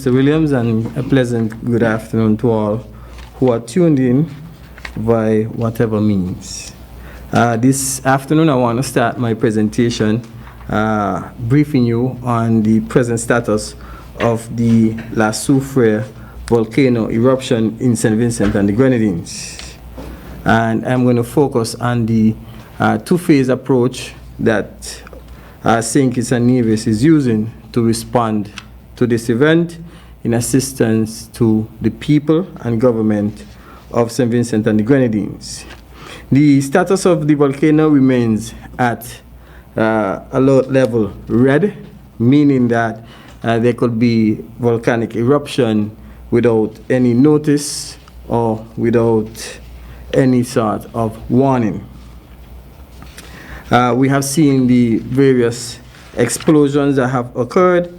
Mr. Williams, and a pleasant good afternoon to all who are tuned in by whatever means. This afternoon, I want to start my presentation briefing you on the present status of the La Soufrière volcano eruption in St. Vincent and the Grenadines. And I'm going to focus on the two-phase approach that St. Kitts and Nevis is using to respond to this event in assistance to the people and government of St. Vincent and the Grenadines. The status of the volcano remains at alert level red, meaning that there could be volcanic eruption without any notice or without any sort of warning. We have seen the various explosions that have occurred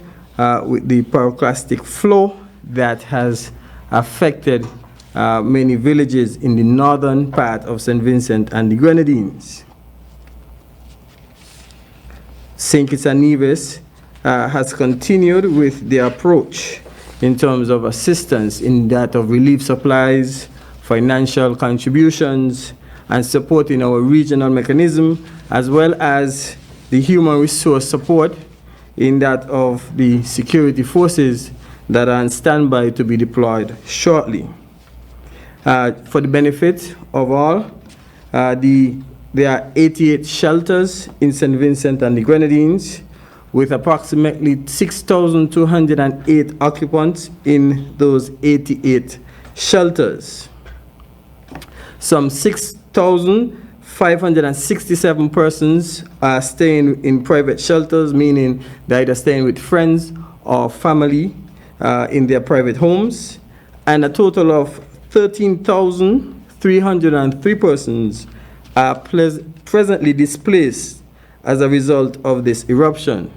with the pyroclastic flow that has affected many villages in the northern part of St. Vincent and the Grenadines. St. Kitts and Nevis has continued with their approach in terms of assistance in that of relief supplies, financial contributions, and supporting our regional mechanism, as well as the human resource support in that of the security forces that are on standby to be deployed shortly. For the benefit of all, there are 88 shelters in St. Vincent and the Grenadines, with approximately 6,208 occupants in those 88 shelters. Some 6,567 persons are staying in private shelters, meaning they're either staying with friends or family in their private homes, and a total of 13,303 persons are presently displaced as a result of this eruption.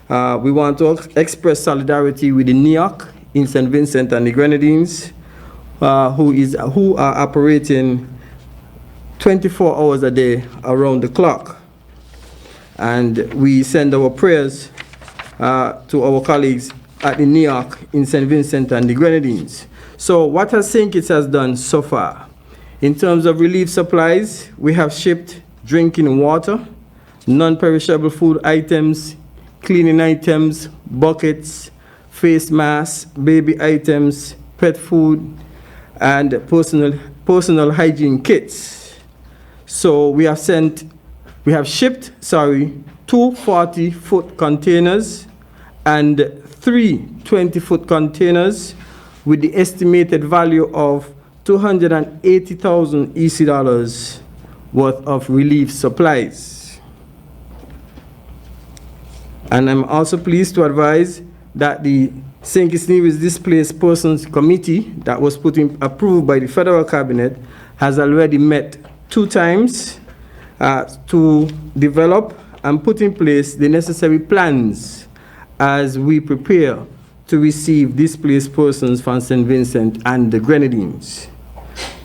We want to express solidarity with the NEOC in St. Vincent and the Grenadines, who are operating 24 hours a day around the clock. And we send our prayers to our colleagues at the NEOC in St. Vincent and the Grenadines. So what has St. Kitts has done so far? In terms of relief supplies, we have shipped drinking water, non-perishable food items, cleaning items, buckets, face masks, baby items, pet food, and personal hygiene kits. So we have shipped 2 40-foot containers and 3 20-foot containers with the estimated value of 280,000 EC dollars worth of relief supplies. And I'm also pleased to advise that the St. Kitts Nevis Displaced Persons Committee that was approved by the federal cabinet has already met 2 times to develop and put in place the necessary plans as we prepare to receive displaced persons from St. Vincent and the Grenadines.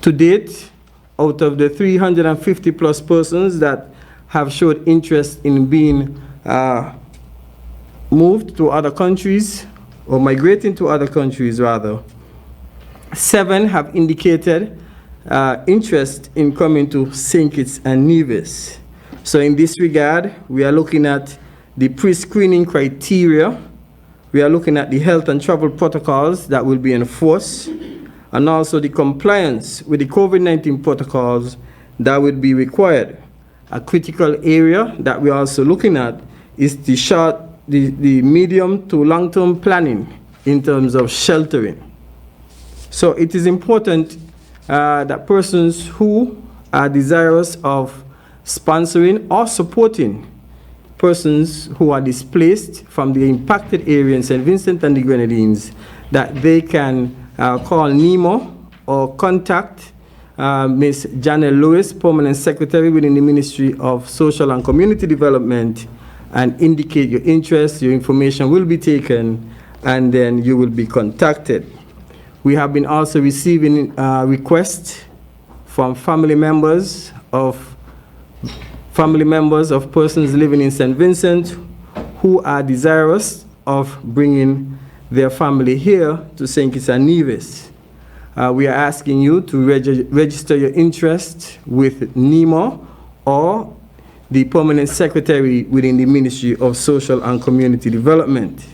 To date, out of the 350 plus persons that have showed interest in being moved to other countries, or migrating to other countries rather, 7 have indicated interest in coming to St. Kitts and Nevis. So in this regard, we are looking at the pre-screening criteria. We are looking at the health and travel protocols that will be enforced, and also the compliance with the COVID-19 protocols that would be required. A critical area that we're also looking at is the medium to long-term planning in terms of sheltering. So it is important that persons who are desirous of sponsoring or supporting persons who are displaced from the impacted area in St. Vincent and the Grenadines, that they can call NEMO or contact Ms. Janelle Lewis, Permanent Secretary within the Ministry of Social and Community Development, and indicate your interest. Your information will be taken, and then you will be contacted. We have been also receiving requests from family members of persons living in St. Vincent who are desirous of bringing their family here to St. Kitts and Nevis. We are asking you to register your interest with NEMO or the Permanent Secretary within the Ministry of Social and Community Development.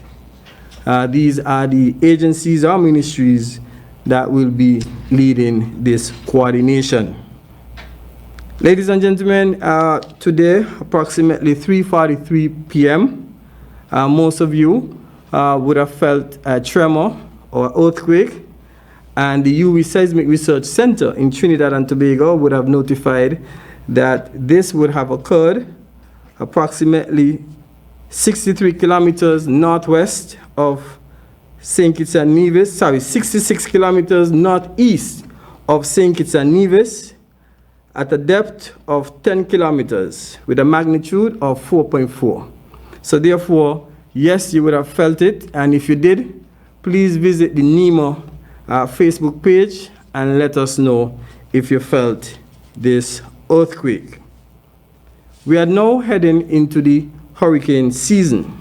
These are the agencies or ministries that will be leading this coordination. Ladies and gentlemen, today, approximately 3:43 p.m., most of you would have felt a tremor or earthquake, and the UV Seismic Research Center in Trinidad and Tobago would have notified that this would have occurred approximately 63 kilometers northwest of St. Kitts and Nevis, 66 kilometers northeast of St. Kitts and Nevis, at a depth of 10 kilometers with a magnitude of 4.4. So therefore, yes, you would have felt it, and if you did, please visit the NEMO Facebook page and let us know if you felt this earthquake. We are now heading into the hurricane season.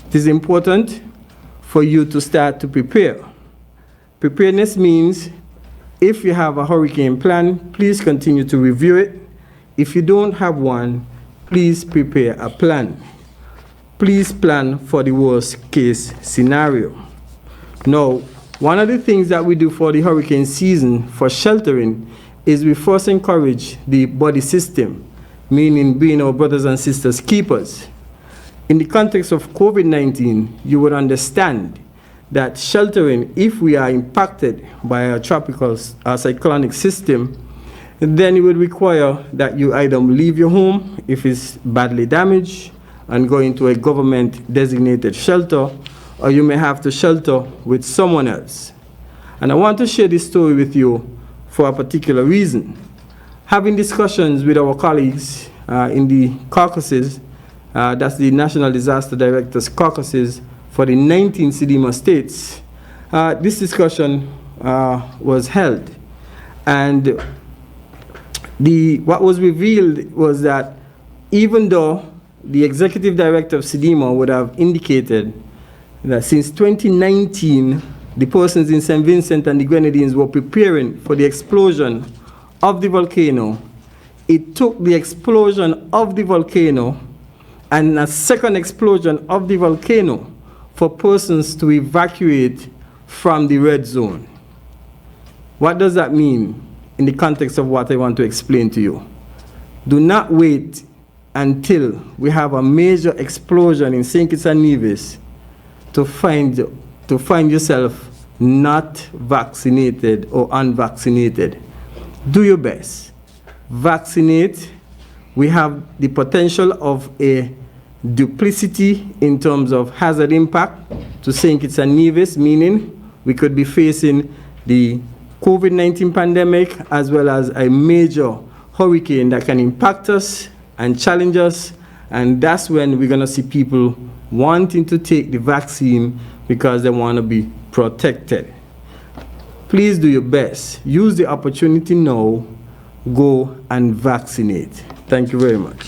It is important for you to start to prepare. Preparedness means if you have a hurricane plan, please continue to review it. If you don't have one, please prepare a plan. Please plan for the worst case scenario. Now, one of the things that we do for the hurricane season for sheltering is we first encourage the body system, meaning being our brothers and sisters keepers. In the context of COVID-19, you would understand that sheltering, if we are impacted by a tropical cyclonic system, then it would require that you either leave your home if it's badly damaged and go into a government-designated shelter, or you may have to shelter with someone else. And I want to share this story with you for a particular reason. Having discussions with our colleagues in the caucuses, that's the National Disaster Directors Caucuses for the 19 CDMA states, this discussion was held. And what was revealed was that even though the executive director of CDMA would have indicated that since 2019, the persons in St. Vincent and the Grenadines were preparing for the explosion of the volcano, it took the explosion of the volcano and a second explosion of the volcano for persons to evacuate from the red zone. What does that mean in the context of what I want to explain to you? Do not wait until we have a major explosion in St. Kitts and Nevis to find yourself not vaccinated or unvaccinated. Do your best. Vaccinate. We have the potential of a duplicity in terms of hazard impact to St. Kitts and Nevis, meaning we could be facing the COVID-19 pandemic as well as a major hurricane that can impact us and challenge us, and that's when we're going to see people wanting to take the vaccine because they want to be protected. Please do your best. Use the opportunity now. Go and vaccinate. Thank you very much.